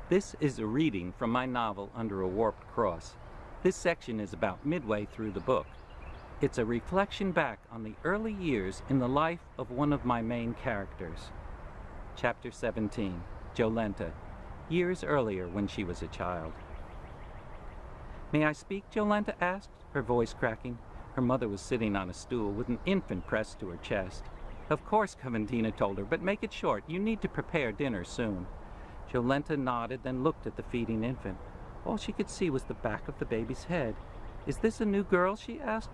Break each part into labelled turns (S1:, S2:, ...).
S1: This is a reading from my novel Under a Warped Cross. This section is about midway through the book. It's a reflection back on the early years in the life of one of my main characters. Chapter 17, Jolenta, years earlier when she was a child. "May I speak?" Jolenta asked, her voice cracking. Her mother was sitting on a stool with an infant pressed to her chest. "Of course," Coventina told her, "but make it short. You need to prepare dinner soon." Jolenta nodded, then looked at the feeding infant. All she could see was the back of the baby's head. "Is this a new girl?" she asked.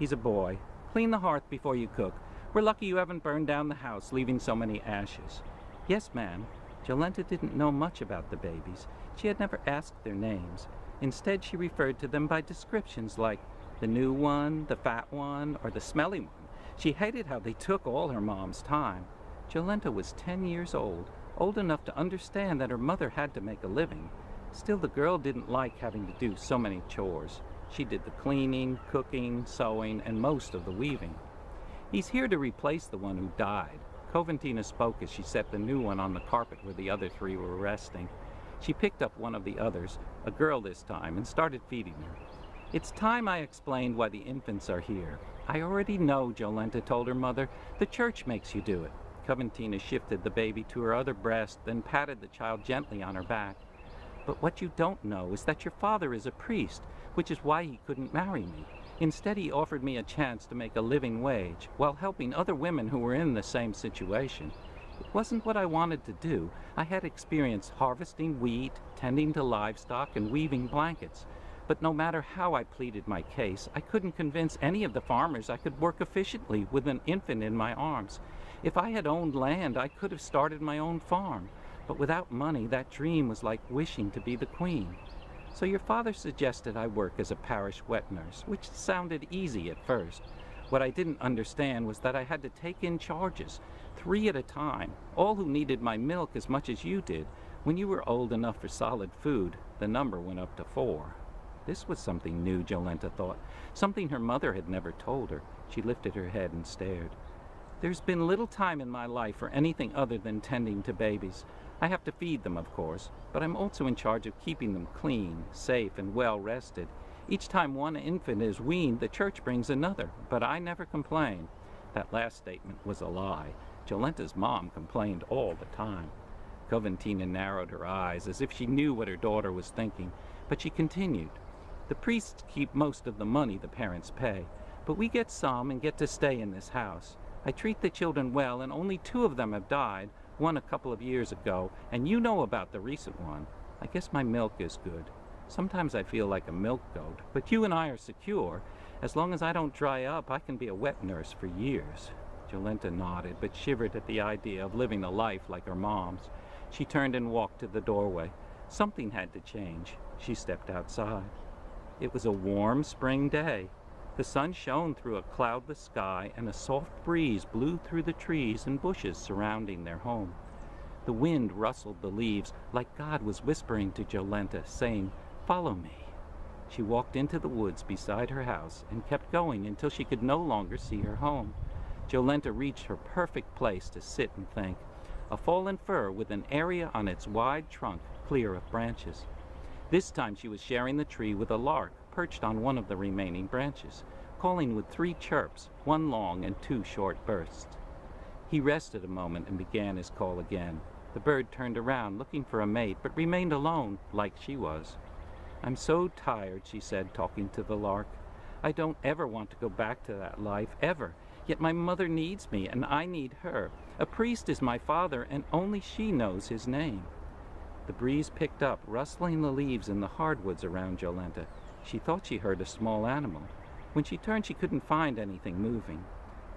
S1: "He's a boy. Clean the hearth before you cook. We're lucky you haven't burned down the house, leaving so many ashes." "Yes, ma'am." Jolenta didn't know much about the babies. She had never asked their names. Instead, she referred to them by descriptions like the new one, the fat one, or the smelly one. She hated how they took all her mom's time. Jolenta was 10 years old enough to understand that her mother had to make a living. Still, the girl didn't like having to do so many chores. She did the cleaning, cooking, sewing, and most of the weaving. "He's here to replace the one who died." Coventina spoke as she set the new one on the carpet where the other three were resting. She picked up one of the others, a girl this time, and started feeding her. "It's time I explained why the infants are here." "I already know," Jolenta told her mother. "The church makes you do it." Coventina shifted the baby to her other breast, then patted the child gently on her back. "But what you don't know is that your father is a priest, which is why he couldn't marry me. Instead, he offered me a chance to make a living wage while helping other women who were in the same situation. It wasn't what I wanted to do. I had experience harvesting wheat, tending to livestock, and weaving blankets. But no matter how I pleaded my case, I couldn't convince any of the farmers I could work efficiently with an infant in my arms. If I had owned land, I could have started my own farm. But without money, that dream was like wishing to be the queen. So your father suggested I work as a parish wet nurse, which sounded easy at first. What I didn't understand was that I had to take in charges, 3 at a time, all who needed my milk as much as you did. When you were old enough for solid food, the number went up to 4. This was something new, Jolenta thought, something her mother had never told her. She lifted her head and stared. "There's been little time in my life for anything other than tending to babies. I have to feed them, of course, but I'm also in charge of keeping them clean, safe, and well rested. Each time one infant is weaned, the church brings another, but I never complain." That last statement was a lie. Jolenta's mom complained all the time. Coventina narrowed her eyes as if she knew what her daughter was thinking, but she continued. "The priests keep most of the money the parents pay, but we get some and get to stay in this house. I treat the children well, and only 2 of them have died, one a couple of years ago, and you know about the recent one. I guess my milk is good. Sometimes I feel like a milk goat, but you and I are secure. As long as I don't dry up, I can be a wet nurse for years." Jolenta nodded, but shivered at the idea of living a life like her mom's. She turned and walked to the doorway. Something had to change. She stepped outside. It was a warm spring day. The sun shone through a cloudless sky, and a soft breeze blew through the trees and bushes surrounding their home. The wind rustled the leaves like God was whispering to Jolenta, saying, "Follow me." She walked into the woods beside her house and kept going until she could no longer see her home. Jolenta reached her perfect place to sit and think, a fallen fir with an area on its wide trunk clear of branches. This time she was sharing the tree with a lark perched on one of the remaining branches, calling with 3 chirps, 1 long and 2 short bursts. He rested a moment and began his call again. The bird turned around looking for a mate, but remained alone, like she was. "I'm so tired," she said, talking to the lark. "I don't ever want to go back to that life, ever. Yet my mother needs me, and I need her. A priest is my father, and only she knows his name." The breeze picked up, rustling the leaves in the hardwoods around Jolenta. She thought she heard a small animal. When she turned, she couldn't find anything moving.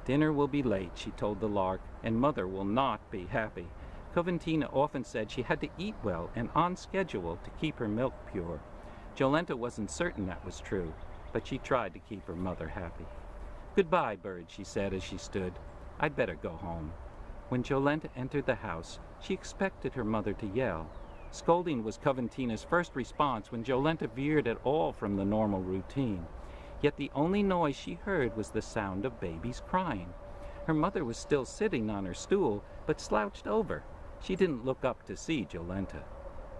S1: "Dinner will be late," she told the lark, "and Mother will not be happy." Coventina often said she had to eat well and on schedule to keep her milk pure. Jolenta wasn't certain that was true, but she tried to keep her mother happy. "Goodbye, bird," she said as she stood. "I'd better go home." When Jolenta entered the house, she expected her mother to yell. Scolding was Coventina's first response when Jolenta veered at all from the normal routine. Yet the only noise she heard was the sound of babies crying. Her mother was still sitting on her stool, but slouched over. She didn't look up to see Jolenta.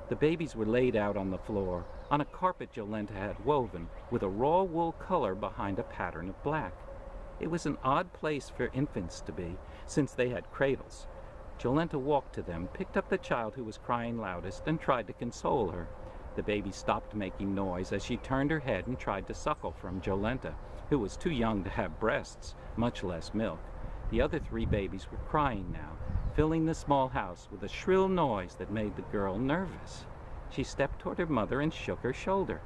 S1: The babies were laid out on the floor, on a carpet Jolenta had woven, with a raw wool color behind a pattern of black. It was an odd place for infants to be, since they had cradles. Jolenta walked to them, picked up the child who was crying loudest, and tried to console her. The baby stopped making noise as she turned her head and tried to suckle from Jolenta, who was too young to have breasts, much less milk. The other 3 babies were crying now, filling the small house with a shrill noise that made the girl nervous. She stepped toward her mother and shook her shoulder.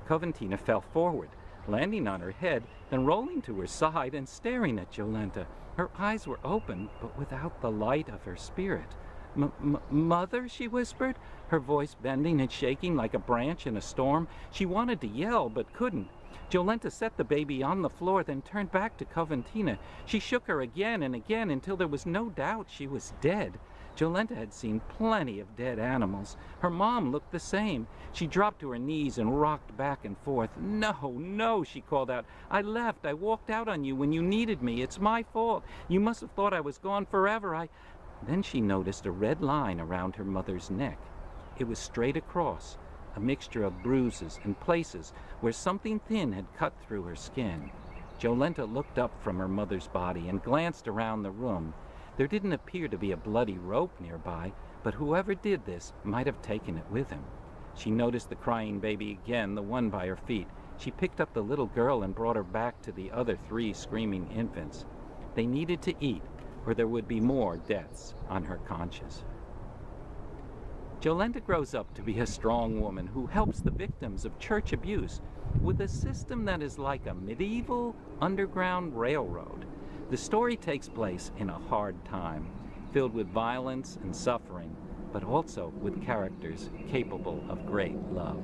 S1: Coventina fell forward, landing on her head, then rolling to her side and staring at Jolenta. Her eyes were open, but without the light of her spirit. Mother, she whispered, her voice bending and shaking like a branch in a storm. She wanted to yell, but couldn't. Jolenta set the baby on the floor, then turned back to Coventina. She shook her again and again until there was no doubt she was dead. Jolenta had seen plenty of dead animals. Her mom looked the same. She dropped to her knees and rocked back and forth. "No, no," she called out. "I left. I walked out on you when you needed me. It's my fault. You must have thought I was gone forever. Then she noticed a red line around her mother's neck. It was straight across, a mixture of bruises and places where something thin had cut through her skin. Jolenta looked up from her mother's body and glanced around the room. There didn't appear to be a bloody rope nearby, but whoever did this might have taken it with him. She noticed the crying baby again, the one by her feet. She picked up the little girl and brought her back to the other 3 screaming infants. They needed to eat, or there would be more deaths on her conscience. Jolenta grows up to be a strong woman who helps the victims of church abuse with a system that is like a medieval underground railroad. The story takes place in a hard time, filled with violence and suffering, but also with characters capable of great love.